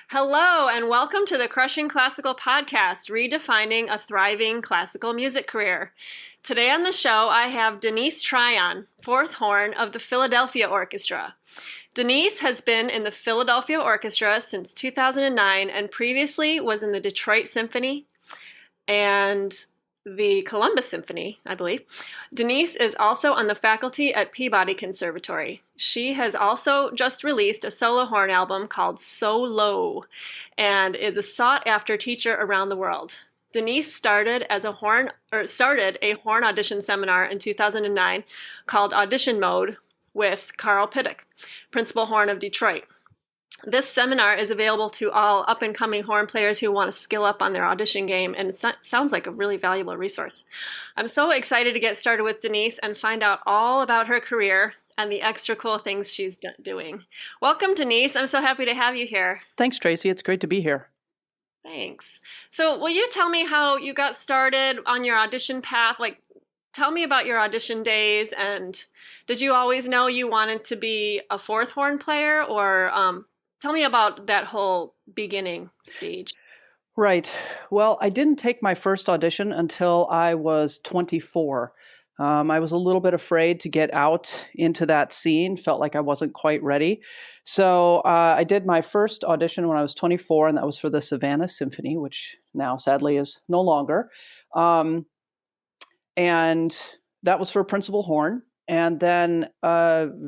Hello, and welcome to the Crushing Classical Podcast, redefining a thriving classical music career. Today on the show, I have Denise Tryon, fourth horn of the Philadelphia Orchestra. Denise has been in the Philadelphia Orchestra since 2009 and previously was in the Detroit Symphony and the Columbus Symphony, I believe. Denise is also on the faculty at Peabody Conservatory. She has also just released a solo horn album called So Low and is a sought-after teacher around the world. Denise started a horn audition seminar in 2009 called Audition Mode with Carl Pittick, principal horn of Detroit. This seminar is available to all up-and-coming horn players who want to skill up on their audition game, and it sounds like a really valuable resource. I'm so excited to get started with Denise and find out all about her career and the extra cool things she's doing. Welcome, Denise. I'm so happy to have you here. Thanks, Tracy. It's great to be here. Thanks. So will you tell me how you got started on your audition path? Tell me about your audition days, and did you always know you wanted to be a fourth horn player, or tell me about that whole beginning stage. Right. Well, I didn't take my first audition until I was 24. I was a little bit afraid to get out into that scene, felt like I wasn't quite ready. So I did my first audition when I was 24, and that was for the Savannah Symphony, which now sadly is no longer. And that was for principal horn. And then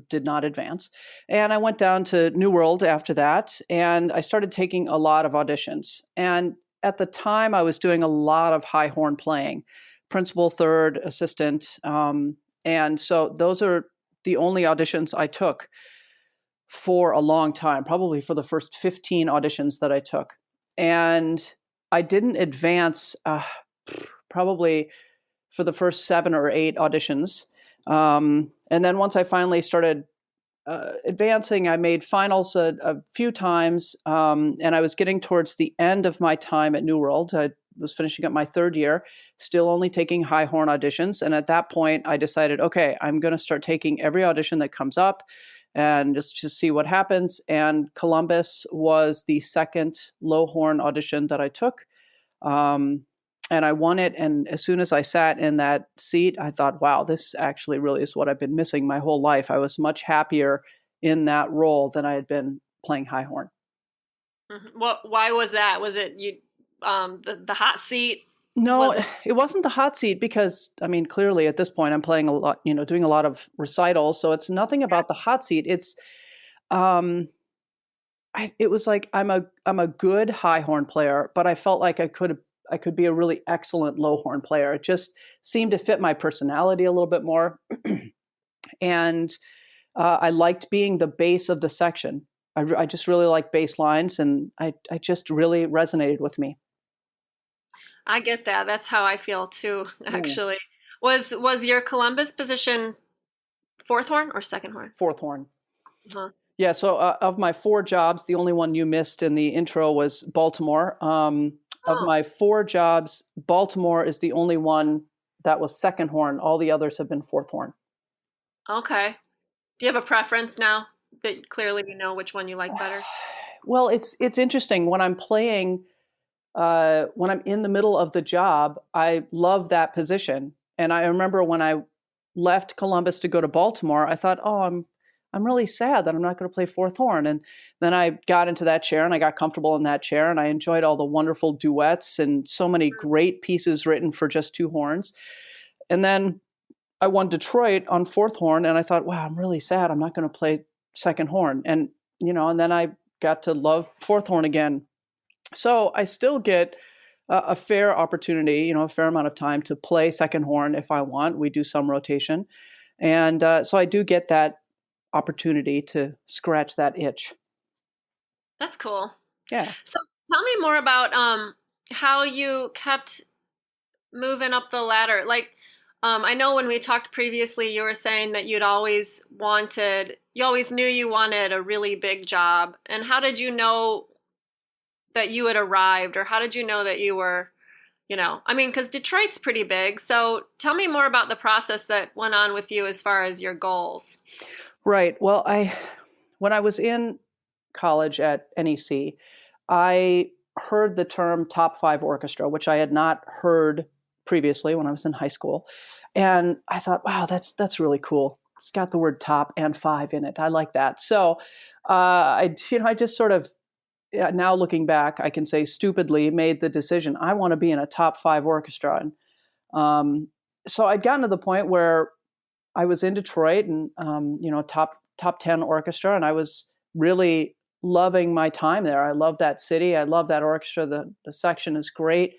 did not advance. And I went down to New World after that, and I started taking a lot of auditions. And at the time, I was doing a lot of high horn playing, principal, third, assistant. And so those are the only auditions I took for a long time, probably for the first 15 auditions that I took. And I didn't advance probably for the first 7 or 8 auditions. And then once I finally started advancing, I made finals a few times, and I was getting towards the end of my time at New World. I was finishing up my third year, still only taking high horn auditions. And at that point, I decided, okay, I'm going to start taking every audition that comes up and just to see what happens. And Columbus was the second low horn audition that I took. And I won it. And as soon as I sat in that seat, I thought, wow, this actually really is what I've been missing my whole life. I was much happier in that role than I had been playing high horn. Mm-hmm. Well, why was that? Was it the hot seat? No, it wasn't the hot seat because, I mean, clearly at this point I'm playing a lot, doing a lot of recitals. So it's nothing about the hot seat. It's, it was like I'm a good high horn player, but I felt like I could be a really excellent low horn player. It just seemed to fit my personality a little bit more. And I liked being the bass of the section. I just really like bass lines, and I just really resonated with me. I get that. That's how I feel too, actually. Yeah. Was your Columbus position fourth horn or second horn? Fourth horn. Uh-huh. Yeah, so of my 4 jobs, the only one you missed in the intro was Baltimore. Of my 4 jobs, Baltimore is the only one that was second horn. All the others have been fourth horn. Okay. Do you have a preference now that clearly you know which one you like better? Well, it's interesting. When I'm playing, when I'm in the middle of the job, I love that position. And I remember when I left Columbus to go to Baltimore, I thought, oh, I'm really sad that I'm not going to play fourth horn. And then I got into that chair and I got comfortable in that chair and I enjoyed all the wonderful duets and so many great pieces written for just 2 horns. And then I won Detroit on fourth horn and I thought, wow, I'm really sad. I'm not going to play second horn. And, and then I got to love fourth horn again. So I still get a fair opportunity, a fair amount of time to play second horn if I want. We do some rotation. And so I do get that opportunity to scratch that itch. That's cool. Yeah. So tell me more about how you kept moving up the ladder. I know when we talked previously, you were saying that you always knew you wanted a really big job. And how did you know that you had arrived, or how did you know that you were, because Detroit's pretty big. So tell me more about the process that went on with you as far as your goals. Right. Well, when I was in college at NEC, I heard the term top five orchestra, which I had not heard previously when I was in high school. And I thought, wow, that's really cool. It's got the word top and five in it. I like that. So I just sort of, now looking back, I can say stupidly made the decision, I want to be in a top five orchestra. And so I'd gotten to the point where I was in Detroit and, top 10 orchestra. And I was really loving my time there. I love that city. I love that orchestra. The section is great.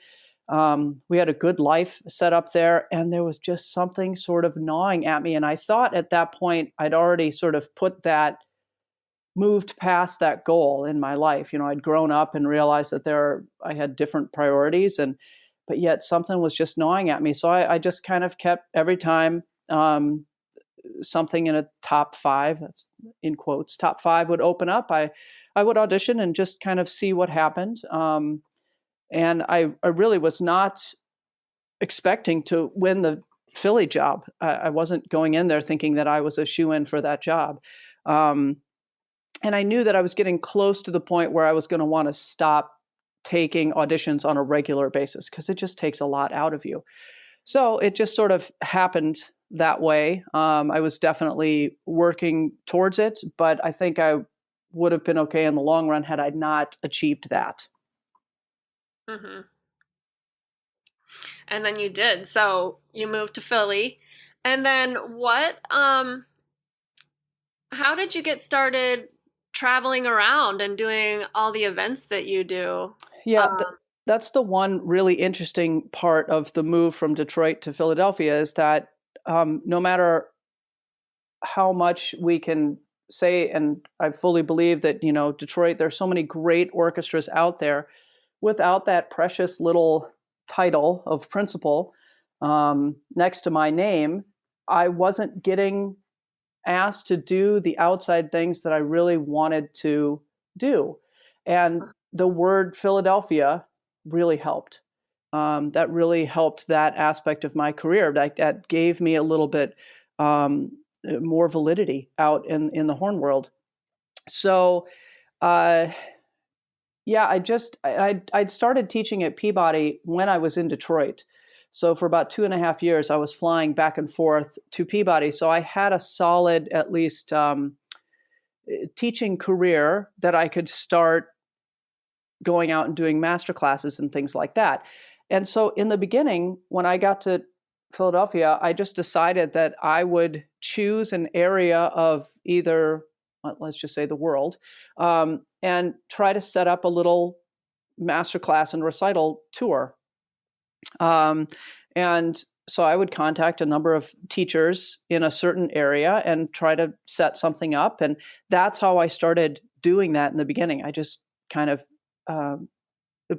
We had a good life set up there, and there was just something sort of gnawing at me. And I thought at that point, I'd already sort of moved past that goal in my life. I'd grown up and realized that I had different priorities, but yet something was just gnawing at me. So I just kind of kept, every time something in a top five, that's in quotes, top five would open up, I would audition and just kind of see what happened. And I really was not expecting to win the Philly job. I wasn't going in there thinking that I was a shoo-in for that job. And I knew that I was getting close to the point where I was going to want to stop taking auditions on a regular basis, because it just takes a lot out of you. So it just sort of happened that way. I was definitely working towards it, but I think I would have been okay in the long run had I not achieved that. Mm-hmm. And then you did. So you moved to Philly. And then how did you get started traveling around and doing all the events that you do? Yeah, that's the one really interesting part of the move from Detroit to Philadelphia, is that no matter how much we can say, and I fully believe that, Detroit, there's so many great orchestras out there, without that precious little title of principal next to my name, I wasn't getting asked to do the outside things that I really wanted to do. And the word Philadelphia really helped. That really helped that aspect of my career. That gave me a little bit more validity out in the horn world. So, I'd started teaching at Peabody when I was in Detroit. So for about 2.5 years, I was flying back and forth to Peabody. So I had a solid, at least, teaching career that I could start going out and doing master classes and things like that. And so in the beginning, when I got to Philadelphia, I just decided that I would choose an area of either, let's just say, the world, and try to set up a little masterclass and recital tour. And so I would contact a number of teachers in a certain area and try to set something up. And that's how I started doing that in the beginning. I just kind of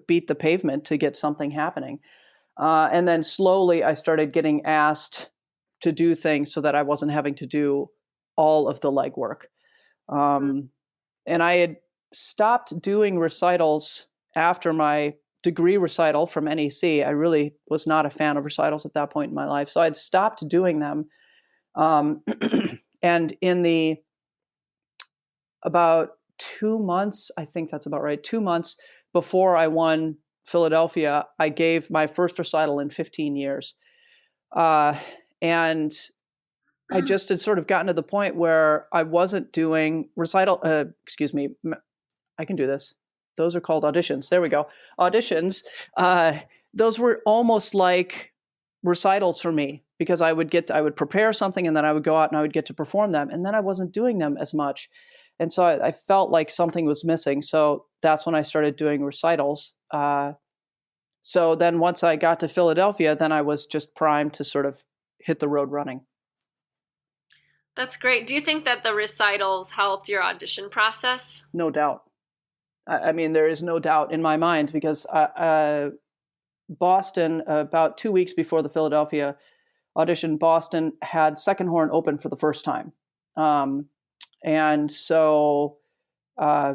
beat the pavement to get something happening. And then slowly I started getting asked to do things so that I wasn't having to do all of the legwork. And I had stopped doing recitals after my degree recital from NEC. I really was not a fan of recitals at that point in my life. So I'd stopped doing them. And in about 2 months, I think that's about right, 2 months before I won Philadelphia, I gave my first recital in 15 years. And I just had sort of gotten to the point where I wasn't doing I can do this. Those are called auditions. There we go. Auditions. Those were almost like recitals for me, because I would prepare something and then I would go out and I would get to perform them. And then I wasn't doing them as much. And so I felt like something was missing. So that's when I started doing recitals. So then once I got to Philadelphia, then I was just primed to sort of hit the road running. That's great. Do you think that the recitals helped your audition process? No doubt. I mean, there is no doubt in my mind, because Boston, about 2 weeks before the Philadelphia audition, Boston had second horn open for the first time. And so I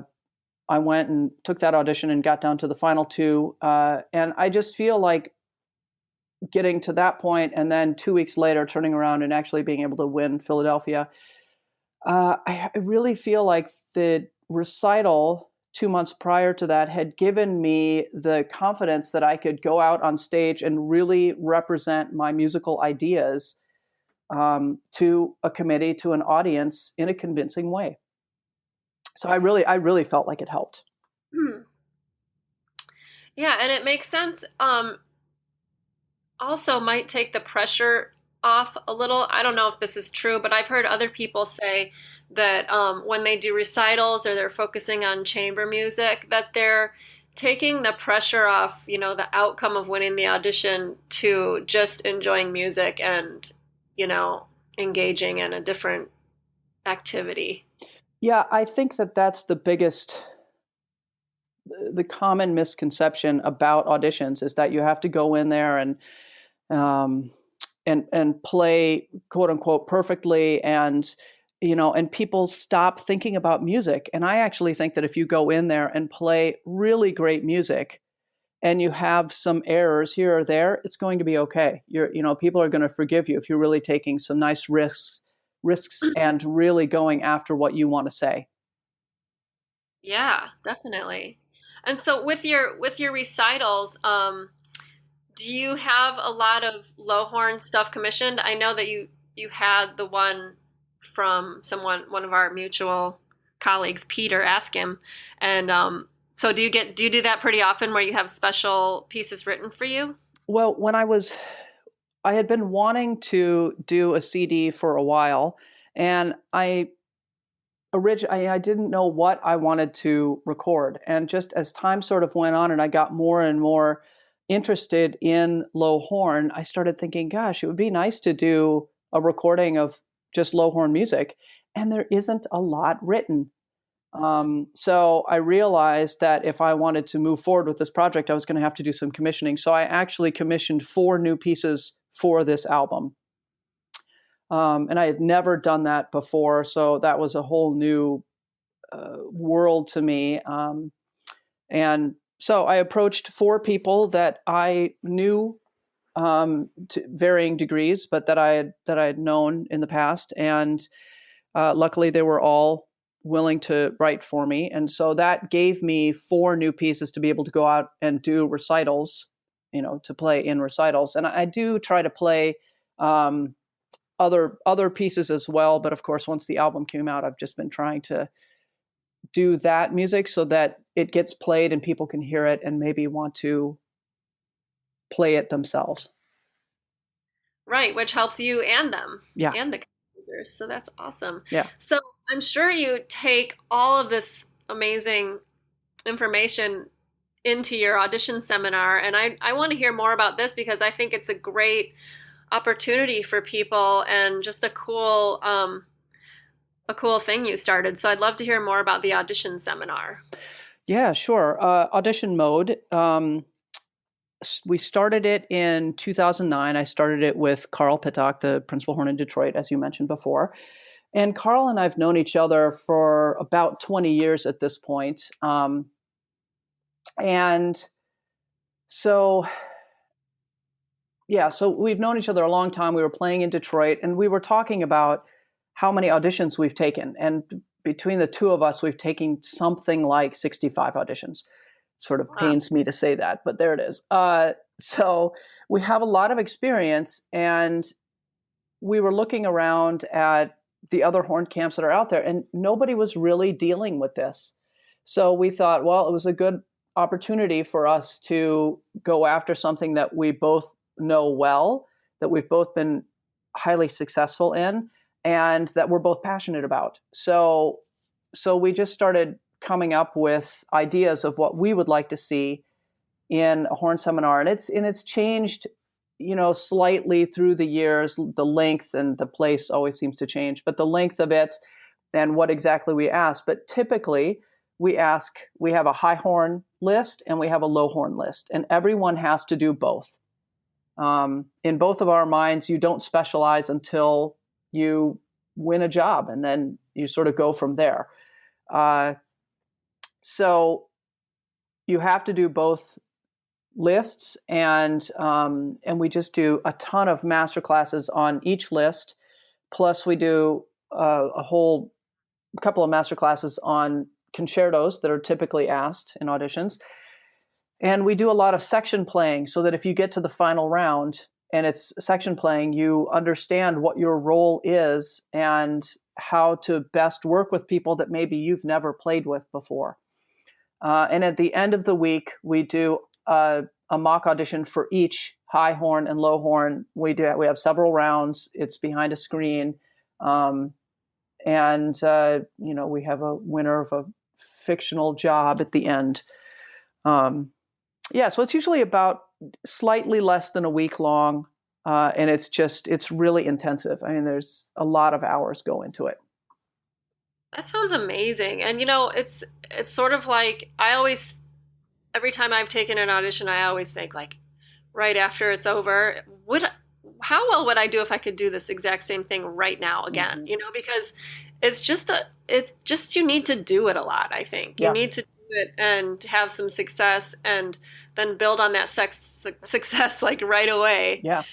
went and took that audition and got down to the final two. And I just feel like getting to that point and then 2 weeks later turning around and actually being able to win Philadelphia, I really feel like the recital 2 months prior to that had given me the confidence that I could go out on stage and really represent my musical ideas to a committee, to an audience in a convincing way. So I really felt like it helped. Yeah, and it makes sense. Also might take the pressure off a little. I don't know if this is true, but I've heard other people say that when they do recitals or they're focusing on chamber music, that they're taking the pressure off, the outcome of winning the audition to just enjoying music and, engaging in a different activity. Yeah, I think that that's the common misconception about auditions is that you have to go in there and play quote unquote perfectly, and people stop thinking about music. And I actually think that if you go in there and play really great music and you have some errors here or there, it's going to be okay. People are going to forgive you if you're really taking some nice risks and really going after what you want to say. Yeah, definitely. And so with your recitals, do you have a lot of low horn stuff commissioned? I know that you had the one from one of our mutual colleagues, Peter, ask him. And so do you do that pretty often where you have special pieces written for you? Well, I had been wanting to do a CD for a while, and I didn't know what I wanted to record. And just as time sort of went on and I got more and more interested in low horn, I started thinking, gosh, it would be nice to do a recording of just low horn music. And there isn't a lot written. So I realized that if I wanted to move forward with this project, I was going to have to do some commissioning. So I actually commissioned 4 new pieces for this album. And I had never done that before. So that was a whole new world to me. And so I approached 4 people that I knew to varying degrees, but that I had known in the past. And luckily they were all willing to write for me. And so that gave me 4 new pieces to be able to go out and do recitals, to play in recitals. And I do try to play other pieces as well. But of course, once the album came out, I've just been trying to do that music so that it gets played and people can hear it and maybe want to play it themselves. Right, which helps you and them. Yeah. And the composers. So that's awesome. Yeah. So I'm sure you take all of this amazing information into your audition seminar. And I want to hear more about this because I think it's a great opportunity for people and just a cool thing you started. So I'd love to hear more about the audition seminar. Yeah, sure. Audition Mode. We started it in 2009. I started it with Carl Pittock, the principal horn in Detroit, as you mentioned before. And Carl and I've known each other for about 20 years at this point. And so we've known each other a long time. We were playing in Detroit, and we were talking about how many auditions we've taken. And between the two of us, we've taken something like 65 auditions. It sort of pains me to say that, but there it is. So we have a lot of experience, and we were looking around at the other horn camps that are out there, and nobody was really dealing with this. So we thought, well, it was a good opportunity for us to go after something that we both know well, that we've both been highly successful in, and that we're both passionate about. So we just started coming up with ideas of what we would like to see in a horn seminar, and it's changed, slightly through the years. The length and the place always seems to change, but the length of it and what exactly we ask. But typically, we have a high horn list and we have a low horn list, and everyone has to do both. In both of our minds, you don't specialize until you win a job, and then you sort of go from there. So you have to do both lists, and we just do a ton of master classes on each list. Plus, we do a whole couple of master classes on concertos that are typically asked in auditions. And we do a lot of section playing so that if you get to the final round and it's section playing, you understand what your role is and how to best work with people that maybe you've never played with before. And at the end of the week, we do a mock audition for each high horn and low horn. We have several rounds. It's behind a screen. We have a winner of a fictional job at the end. So it's usually about slightly less than a week long. And it's really intensive. I mean, there's a lot of hours go into it. That sounds amazing. And it's sort of like every time I've taken an audition, I always think like right after it's over, how well would I do if I could do this exact same thing right now again? Mm-hmm. Because you need to do it a lot, I think. You need to do it and have some success and then build on that success like right away. Yeah.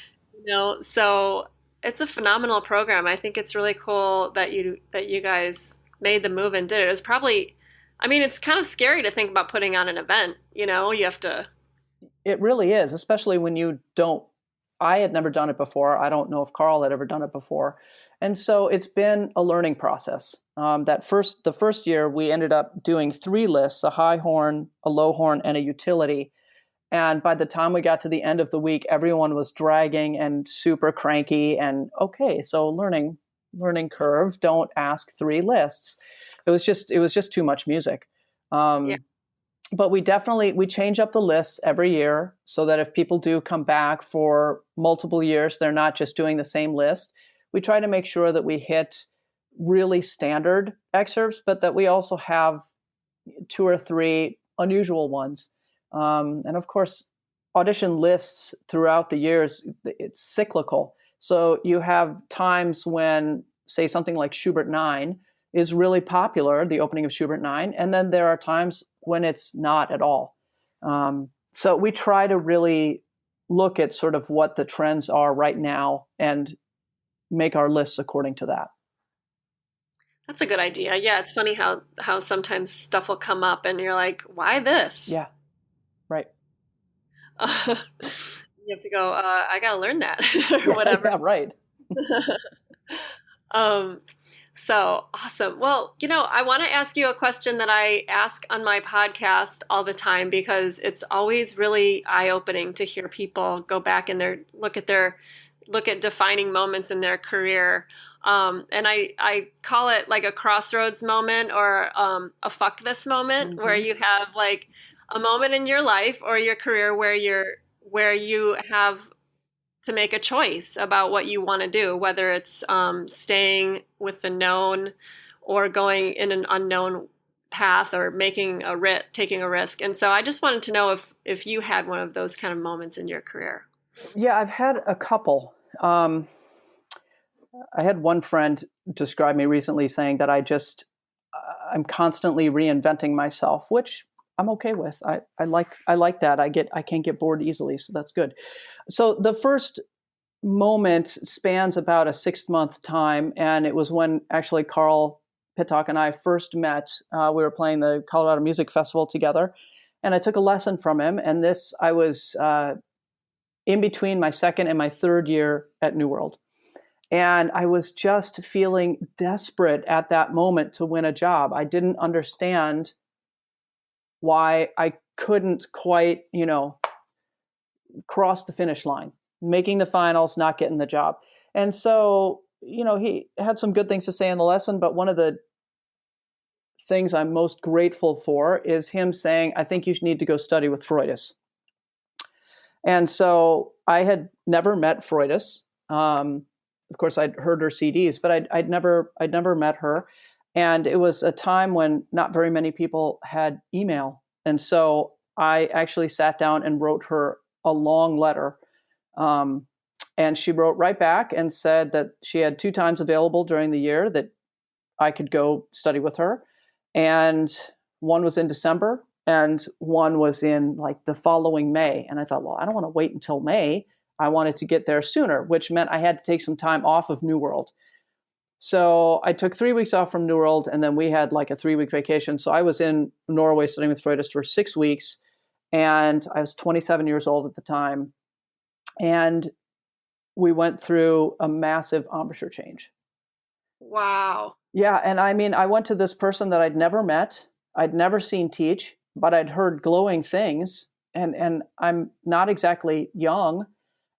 So it's a phenomenal program. I think it's really cool that you guys made the move and did it. It was probably, it's kind of scary to think about putting on an event, you have to. It really is, especially when I had never done it before. I don't know if Carl had ever done it before. And so it's been a learning process. The first year we ended up doing 3 lists, a high horn, a low horn, and a utility. And by the time we got to the end of the week, everyone was dragging and super cranky and okay, so learning curve, don't ask 3 lists. It was just too much music. But we change up the lists every year so that if people do come back for multiple years, they're not just doing the same list. We try to make sure that we hit really standard excerpts, but that we also have 2 or 3 unusual ones. And of course, audition lists throughout the years, it's cyclical. So you have times when, say, something like Schubert 9 is really popular, the opening of Schubert 9, and then there are times when it's not at all. So we try to really look at sort of what the trends are right now and make our lists according to that. That's a good idea. Yeah, it's funny how sometimes stuff will come up and you're like, why this? Yeah, right. You have to go, I got to learn that or whatever. Yeah, right. So awesome. Well, I want to ask you a question that I ask on my podcast all the time because it's always really eye-opening to hear people go back and look at defining moments in their career. And I call it like a crossroads moment or a fuck this moment, mm-hmm. where you have like a moment in your life or your career where you have to make a choice about what you want to do, whether it's staying with the known or going in an unknown path or taking a risk. And so I just wanted to know if you had one of those kind of moments in your career. Yeah, I've had a couple. I had one friend describe me recently saying that I'm constantly reinventing myself, which I'm okay with. I like that. I can't get bored easily, so that's good. So the first moment spans about a 6-month time, and it was when actually Carl Pittock and I first met. We were playing the Colorado Music Festival together, and I took a lesson from him. And I was in between my second and my third year at New World. And I was just feeling desperate at that moment to win a job. I didn't understand why I couldn't quite, cross the finish line, making the finals, not getting the job. And so, he had some good things to say in the lesson, but one of the things I'm most grateful for is him saying, I think you need to go study with Freudis. And so I had never met Freudis. Of course, I'd heard her CDs, but I'd never met her. And it was a time when not very many people had email. And so I actually sat down and wrote her a long letter. And she wrote right back and said that she had 2 times available during the year that I could go study with her. And one was in December and one was in like the following May. And I thought, well, I don't want to wait until May. I wanted to get there sooner, which meant I had to take some time off of New World. So I took 3 weeks off from New World, and then we had like a 3-week vacation. So I was in Norway studying with Freudis for 6 weeks, and I was 27 years old at the time. And we went through a massive embouchure change. Wow. Yeah. And I mean, I went to this person that I'd never met, I'd never seen teach, but I'd heard glowing things. And I'm not exactly young.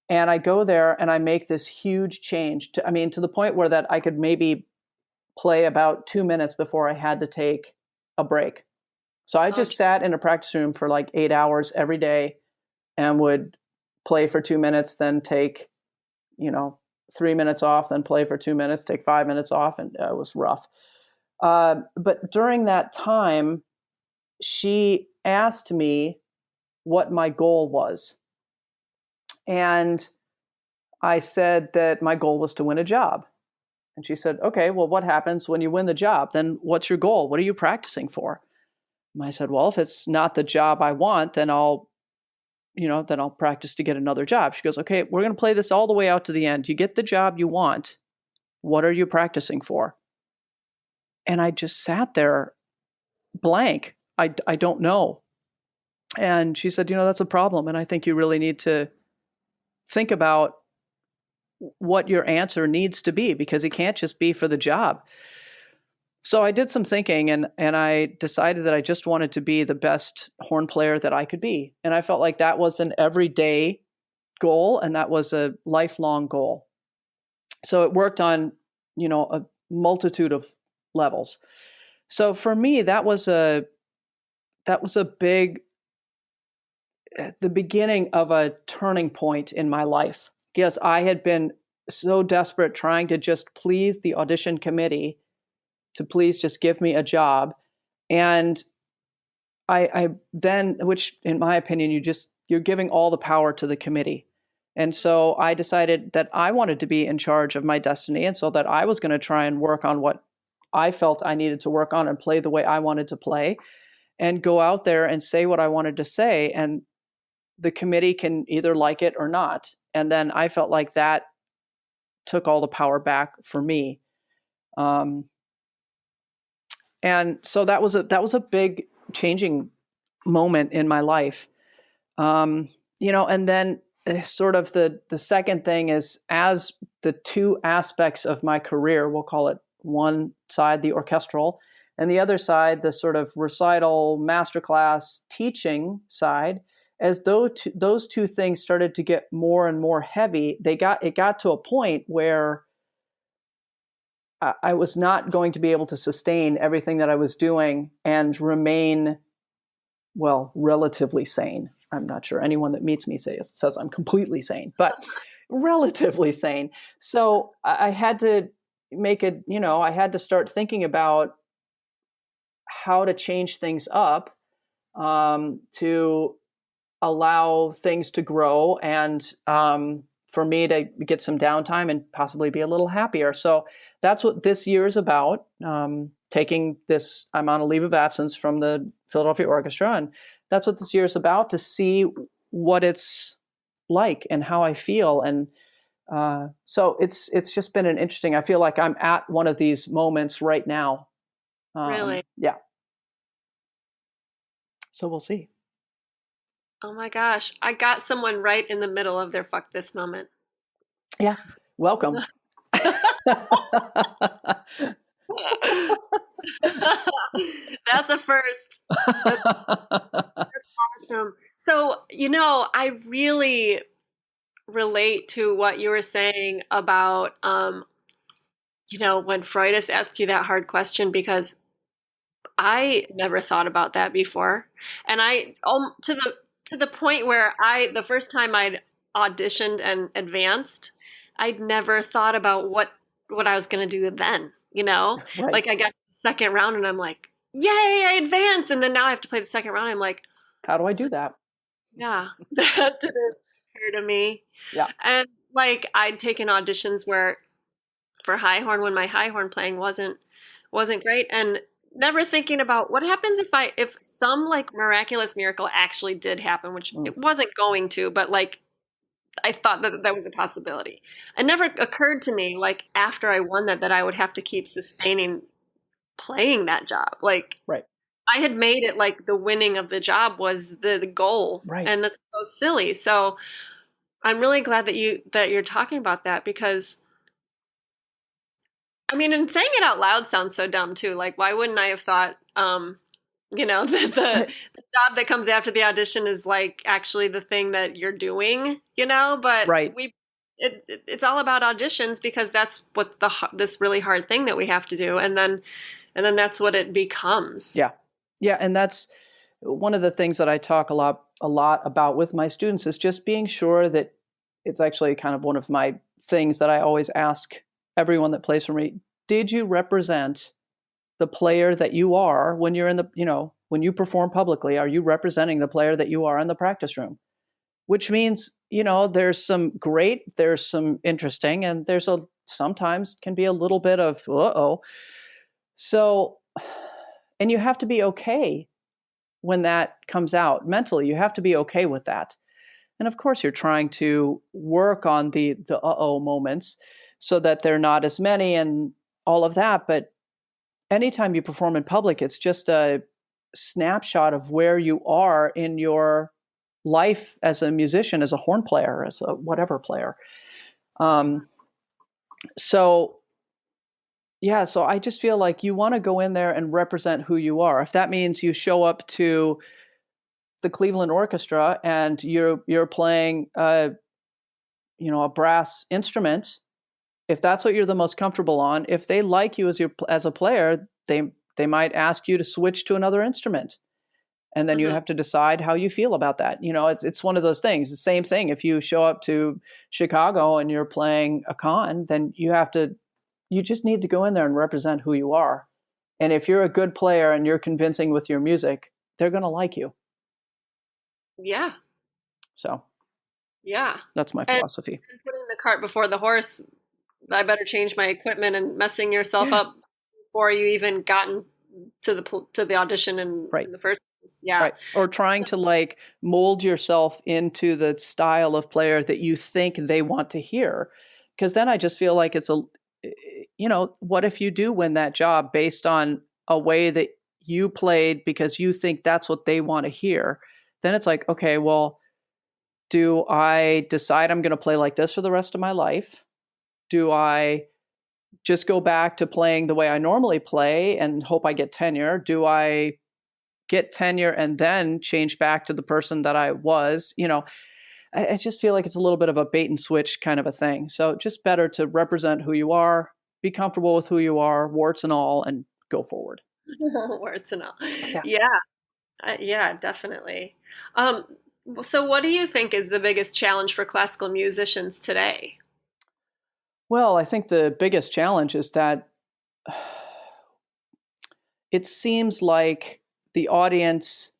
And I go there and I make this huge change to the point where that I could maybe play about 2 minutes before I had to take a break. So I just sat in a practice room for like 8 hours every day and would play for 2 minutes, then take, 3 minutes off, then play for 2 minutes, take 5 minutes off. And it was rough. But during that time, she asked me what my goal was. And I said that my goal was to win a job. And she said, okay, well, what happens when you win the job? Then what's your goal? What are you practicing for? And I said, well, if it's not the job I want, then I'll practice to get another job. She goes, okay, we're going to play this all the way out to the end. You get the job you want. What are you practicing for? And I just sat there blank. I don't know. And she said, that's a problem. And I think you really need to think about what your answer needs to be, because it can't just be for the job. So I did some thinking, and I decided that I just wanted to be the best horn player that I could be. And I felt like that was an everyday goal, and that was a lifelong goal. So it worked on, a multitude of levels. So for me, that was a big, the beginning of a turning point in my life. Yes, I had been so desperate trying to just please the audition committee to please just give me a job. And I then, which in my opinion, you're giving all the power to the committee. And so I decided that I wanted to be in charge of my destiny. And so that I was going to try and work on what I felt I needed to work on and play the way I wanted to play and go out there and say what I wanted to say. And the committee can either like it or not. And then I felt like that took all the power back for me. And so that was a big changing moment in my life. And then sort of the second thing is, as the two aspects of my career, we'll call it one side, the orchestral, and the other side, the sort of recital, masterclass, teaching side, as though those two things started to get more and more heavy, it got to a point where I was not going to be able to sustain everything that I was doing and remain, well, relatively sane. I'm not sure anyone that meets me says I'm completely sane, but relatively sane. So I had to I had to start thinking about how to change things up to allow things to grow and for me to get some downtime and possibly be a little happier. So that's what this year is about. Taking this, I'm on a leave of absence from the Philadelphia Orchestra, and that's what this year is about, to see what it's like and how I feel. And so it's just been an interesting, I feel like I'm at one of these moments right now. Really? Yeah. So we'll see. Oh my gosh. I got someone right in the middle of their fuck this moment. Yeah. Welcome. That's a first. That's awesome. So, I really relate to what you were saying about, when Freudis asked you that hard question, because I never thought about that before. And to the point where the first time I'd auditioned and advanced, I'd never thought about what I was going to do then, Right. Like I got to the second round and I'm like, yay, I advanced. And then now I have to play the second round. I'm like, how do I do that? yeah, that didn't occur to me. Yeah. And like I'd taken auditions for high horn when my high horn playing wasn't great, and never thinking about what happens if some like miraculous miracle actually did happen, which it wasn't going to, but like I thought that was a possibility. It never occurred to me, like after I won that I would have to keep sustaining playing that job. Like Right. I had made it like the winning of the job was the goal, Right. and that's so silly. So I'm really glad that you're talking about that, because I mean, and saying it out loud sounds so dumb too. Like, why wouldn't I have thought, that the job that comes after the audition is like actually the thing that you're doing, But Right. it's all about auditions, because that's what this really hard thing that we have to do, and then that's what it becomes. Yeah. Yeah. And that's one of the things that I talk a lot about with my students, is just being sure that it's actually kind of one of my things that I always ask everyone that plays for me. Did you represent the player that you are when you're in the, when you perform publicly? Are you representing the player that you are in the practice room? Which means, there's some great, there's some interesting, and sometimes can be a little bit of, uh-oh. So, and you have to be okay when that comes out mentally. You have to be okay with that. And of course, you're trying to work on the uh-oh moments so that they're not as many and all of that. But anytime you perform in public, it's just a snapshot of where you are in your life as a musician, as a horn player, as a whatever player. So I just feel like you want to go in there and represent who you are. If that means you show up to the Cleveland Orchestra and you're playing a brass instrument, if that's what you're the most comfortable on, if they like you as a player, they might ask you to switch to another instrument. And then you have to decide how you feel about that. It's one of those things. The same thing. If you show up to Chicago and you're playing a con, then you just need to go in there and represent who you are. And if you're a good player and you're convincing with your music, they're going to like you. Yeah. So, yeah, that's my philosophy. And putting the cart before the horse, I better change my equipment, and messing yourself up before you even gotten to the audition in the first place. Yeah. Right. Or trying to mold yourself into the style of player that you think they want to hear. Because then I just feel like it's what if you do win that job based on a way that you played because you think that's what they want to hear? Then it's like, okay, well, do I decide I'm going to play like this for the rest of my life? Do I just go back to playing the way I normally play and hope I get tenure? Do I get tenure and then change back to the person that I was? I just feel like it's a little bit of a bait and switch kind of a thing. So just better to represent who you are, be comfortable with who you are, warts and all, and go forward. Warts and all. Yeah, definitely. So what do you think is the biggest challenge for classical musicians today? Well, I think the biggest challenge is that it seems like the audience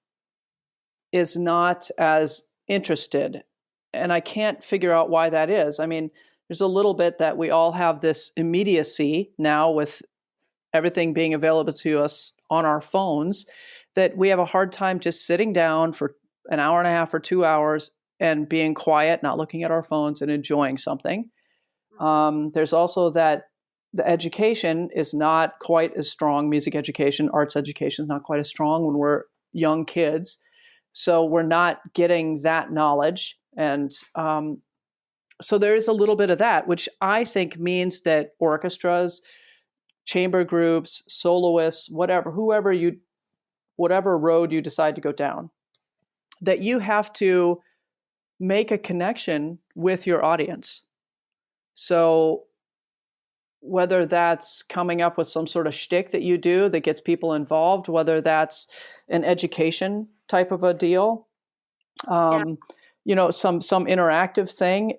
is not as interested. And I can't figure out why that is. I mean, there's a little bit that we all have this immediacy now with everything being available to us on our phones, that we have a hard time just sitting down for an hour and a half or 2 hours and being quiet, not looking at our phones and enjoying something. There's also that the education is not quite as strong. Music education, arts education is not quite as strong when we're young kids. So we're not getting that knowledge. And so there is a little bit of that, which I think means that orchestras, chamber groups, soloists, whatever road you decide to go down, that you have to make a connection with your audience. So whether that's coming up with some sort of shtick that you do that gets people involved, whether that's an education type of a deal, some interactive thing,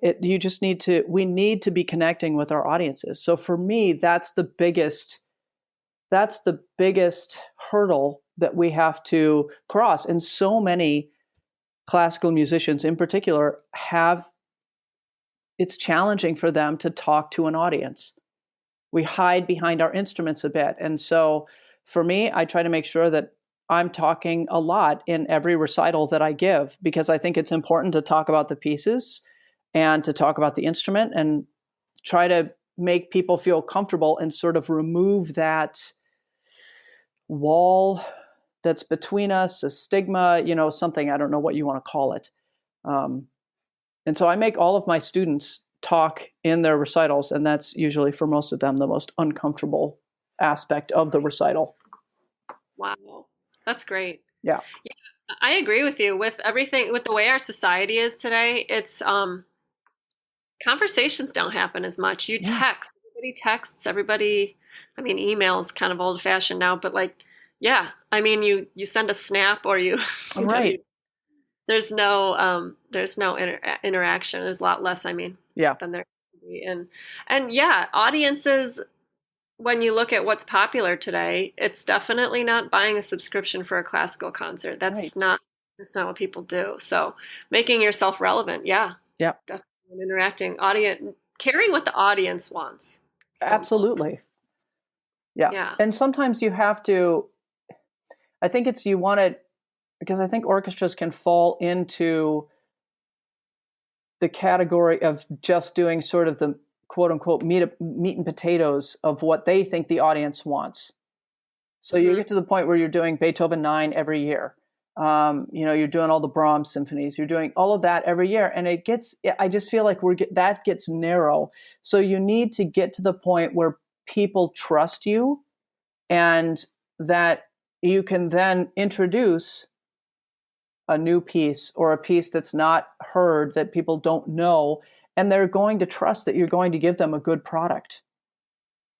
we need to be connecting with our audiences. So for me, that's the biggest hurdle that we have to cross. And so many classical musicians in particular it's challenging for them to talk to an audience. We hide behind our instruments a bit. And so for me, I try to make sure that I'm talking a lot in every recital that I give, because I think it's important to talk about the pieces and to talk about the instrument and try to make people feel comfortable and sort of remove that wall that's between us, a stigma, something, I don't know what you want to call it. And so I make all of my students talk in their recitals, and that's usually for most of them the most uncomfortable aspect of the recital. Wow. That's great. Yeah. I agree with you with everything, with the way our society is today. It's conversations don't happen as much. You text, everybody texts, everybody, I mean, email's kind of old fashioned now, but like, yeah, I mean, you send a snap or you, Right. there's no interaction. There's a lot less, I mean, than there could be. And yeah, audiences, when you look at what's popular today, it's definitely not buying a subscription for a classical concert. That's not what people do. So making yourself relevant, definitely interacting, caring what the audience wants. So absolutely. Yeah. And sometimes you have to, I think you want it, because I think orchestras can fall into the category of just doing sort of the quote unquote meat and potatoes of what they think the audience wants. So you get to the point where you're doing Beethoven 9 every year. You're doing all the Brahms symphonies. You're doing all of that every year. And I just feel like that gets narrow. So you need to get to the point where people trust you and that you can then introduce a new piece or a piece that's not heard, that people don't know, and they're going to trust that you're going to give them a good product.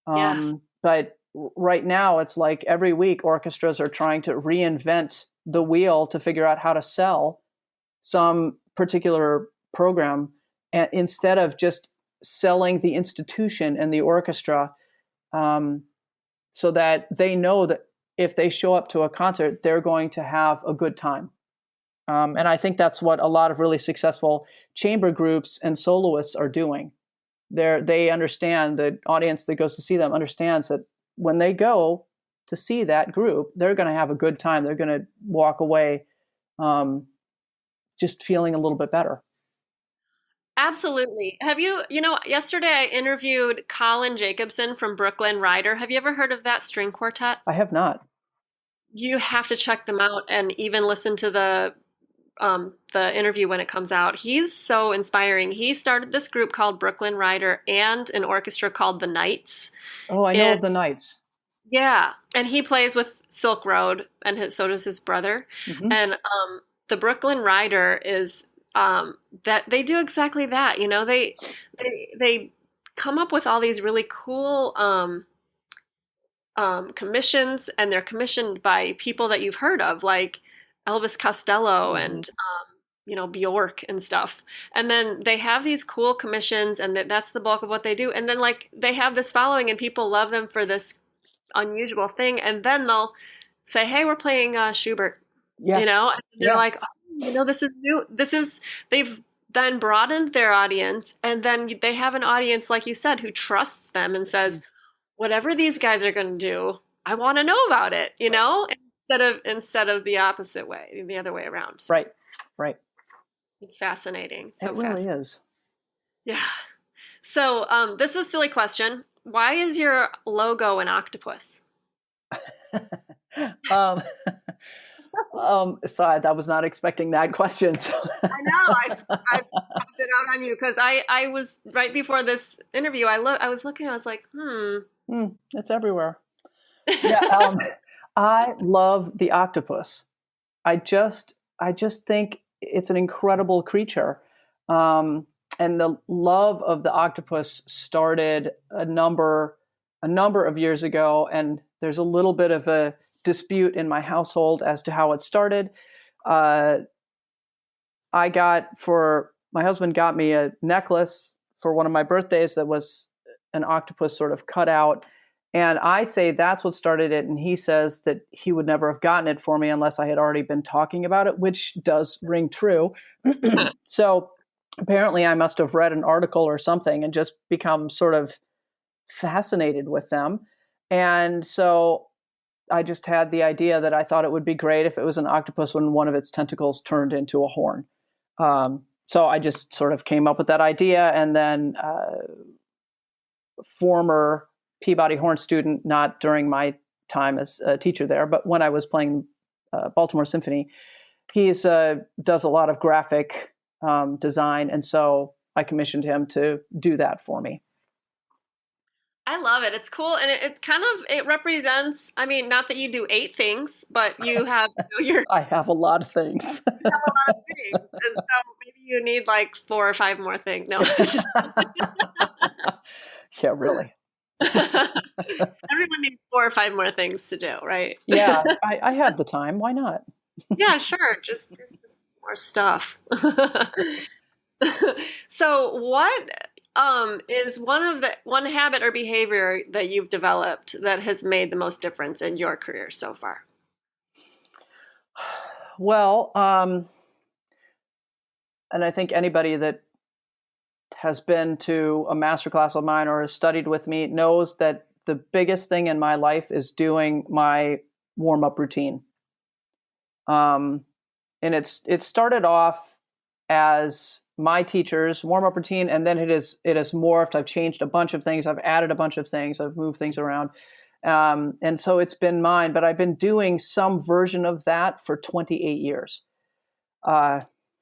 Yes. But right now, it's like every week orchestras are trying to reinvent the wheel to figure out how to sell some particular program, and instead of just selling the institution and the orchestra, so that they know that if they show up to a concert, they're going to have a good time. And I think that's what a lot of really successful chamber groups and soloists are doing. They understand, the audience that goes to see them understands that when they go to see that group, they're going to have a good time. They're going to walk away just feeling a little bit better. Absolutely. Have yesterday I interviewed Colin Jacobson from Brooklyn Rider. Have you ever heard of that string quartet? I have not. You have to check them out and even listen to the interview when it comes out. He's so inspiring. He started this group called Brooklyn Rider and an orchestra called the Knights. Oh, I know of the Knights. Yeah, and he plays with Silk Road, and so does his brother. Mm-hmm. And the Brooklyn Rider is that they do exactly that. They come up with all these really cool commissions, and they're commissioned by people that you've heard of, like Elvis Costello and Bjork and stuff. And then they have these cool commissions, and that's the bulk of what they do. And then like they have this following, and people love them for this unusual thing. And then they'll say, "Hey, we're playing Schubert." And they're like, "Oh, this is new. They've then broadened their audience, and then they have an audience, like you said, who trusts them and says, whatever these guys are going to do, I want to know about it, instead of the opposite way, the other way around. So Right. It's fascinating. It really is. Yeah. So this is a silly question. Why is your logo an octopus? Sorry, I was not expecting that question. So. I know. I popped it out on you because I was right before this interview. I was looking. I was like, it's everywhere. Yeah, I love the octopus. I just think it's an incredible creature, and the love of the octopus started a number of years ago. And there's a little bit of a dispute in my household as to how it started. My husband got me a necklace for one of my birthdays that was an octopus sort of cut out. And I say that's what started it. And he says that he would never have gotten it for me unless I had already been talking about it, which does ring true. So apparently I must have read an article or something and just become sort of fascinated with them. And so I just had the idea that I thought it would be great if it was an octopus when one of its tentacles turned into a horn. So I just sort of came up with that idea, and then former Peabody horn student, not during my time as a teacher there, but when I was playing Baltimore Symphony, he's does a lot of graphic design, and so I commissioned him to do that for me. I love it. It's cool, and it kind of it represents. I mean, not that you do 8 things, but you have I have a lot of things. you have a lot of things, and so maybe you need like 4 or 5 more things. No, just Yeah, really. everyone needs 4 or 5 more things to do, right? Yeah, I had the time. Why not? Yeah, sure. Just more stuff. So, what is one habit or behavior that you've developed that has made the most difference in your career so far? Well, and I think anybody that has been to a master class of mine or has studied with me knows that the biggest thing in my life is doing my warm-up routine. And it started off as my teacher's warm-up routine, and then it has morphed. I've changed a bunch of things. I've added a bunch of things. I've moved things around. And so it's been mine, but I've been doing some version of that for 28 years,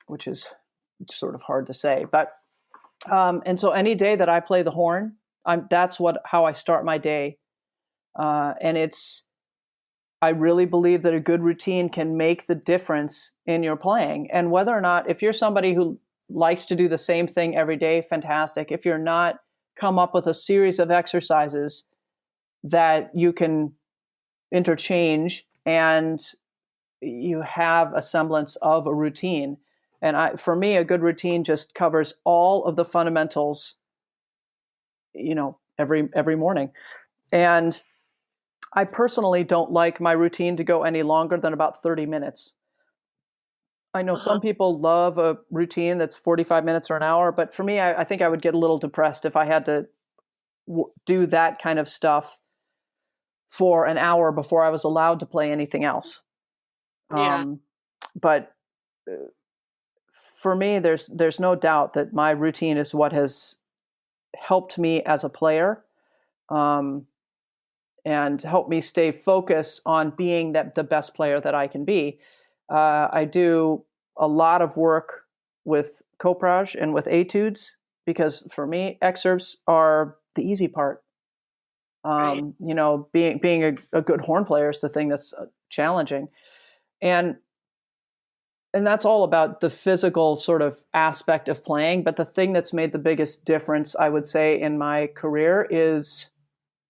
which is sort of hard to say. But and so any day that I play the horn, that's how I start my day. And I really believe that a good routine can make the difference in your playing. And whether or not, if you're somebody who likes to do the same thing every day, fantastic. If you're not, come up with a series of exercises that you can interchange and you have a semblance of a routine. And for me, a good routine just covers all of the fundamentals, every morning. And I personally don't like my routine to go any longer than about 30 minutes. I know some people love a routine that's 45 minutes or an hour, but for me, I think I would get a little depressed if I had to do that kind of stuff for an hour before I was allowed to play anything else. Yeah. But for me, there's no doubt that my routine is what has helped me as a player, and helped me stay focused on being the best player that I can be. I do a lot of work with coprage and with etudes because for me, excerpts are the easy part. Right. Being a good horn player is the thing that's challenging. And that's all about the physical sort of aspect of playing. But the thing that's made the biggest difference, I would say, in my career is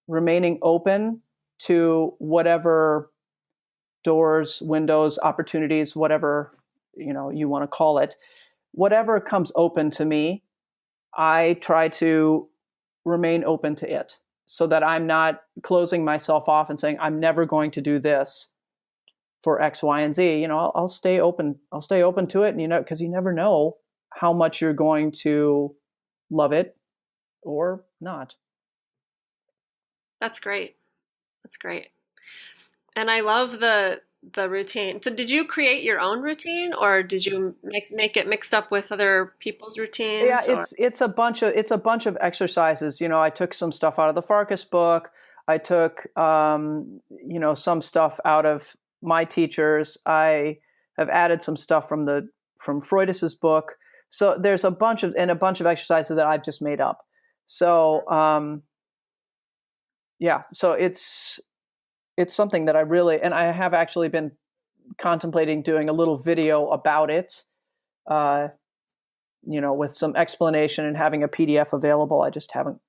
remaining open to whatever doors, windows, opportunities, whatever, you want to call it, whatever comes open to me, I try to remain open to it so that I'm not closing myself off and saying, I'm never going to do this for X, Y, and Z. I'll stay open. I'll stay open to it. And, because you never know how much you're going to love it or not. That's great. That's great. And I love the routine. So did you create your own routine or did you make it mixed up with other people's routines? Yeah, it's a bunch of exercises. I took some stuff out of the Farkas book. I took some stuff out of my teachers. I have added some stuff from Freudis's book. So there's a bunch of exercises that I've just made up. So so it's something that I really, and I have actually been contemplating doing a little video about it, with some explanation and having a PDF available. I just haven't,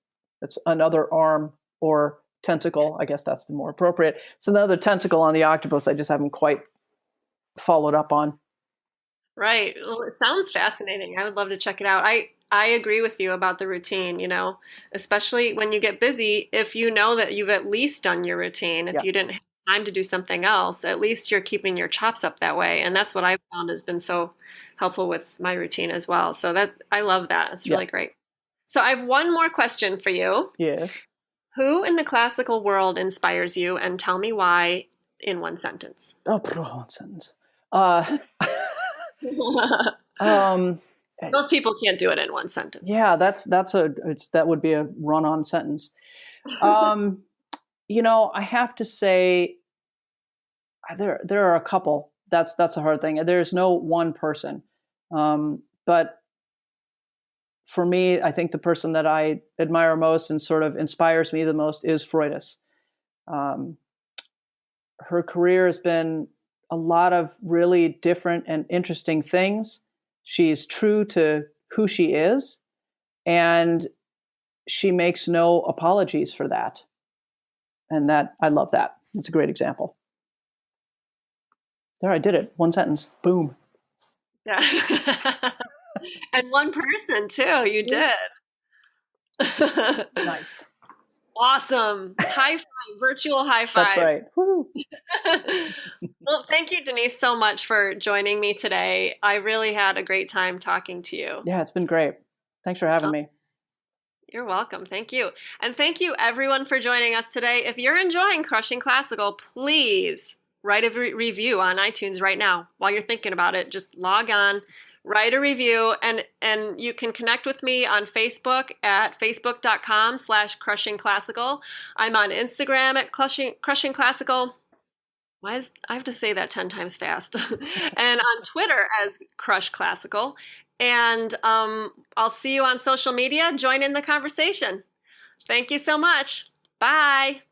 it's another arm or tentacle. I guess that's the more appropriate. It's another tentacle on the octopus. I just haven't quite followed up on. Right. Well, it sounds fascinating. I would love to check it out. I agree with you about the routine, especially when you get busy, if you know that you've at least done your routine, if you didn't have time to do something else, at least you're keeping your chops up that way. And that's what I've found has been so helpful with my routine as well. So I love that. It's really great. So I have one more question for you. Yes. Who in the classical world inspires you, and tell me why in one sentence? Oh, one sentence. Those people can't do it in one sentence. Yeah, that would be a run-on sentence. I have to say there are a couple. That's a hard thing. There's no one person. But for me, I think the person that I admire most and sort of inspires me the most is Freudis. Her career has been a lot of really different and interesting things. She's true to who she is, and she makes no apologies for that. And I love that. It's a great example. There, I did it. One sentence. Boom. Yeah. And one person too. You did. Nice. Awesome. High five, virtual high five. That's right. Woo. Well, thank you, Denise, so much for joining me today. I really had a great time talking to you. Yeah, it's been great. Thanks for having me. You're welcome. Thank you. And thank you, everyone, for joining us today. If you're enjoying Crushing Classical, please write a review on iTunes right now. While you're thinking about it, just log on, write a review, and you can connect with me on Facebook at facebook.com/crushingclassical. I'm on Instagram at Crushing Classical. I have to say that 10 times fast. And on Twitter as Crush Classical. And I'll see you on social media. Join in the conversation. Thank you so much. Bye.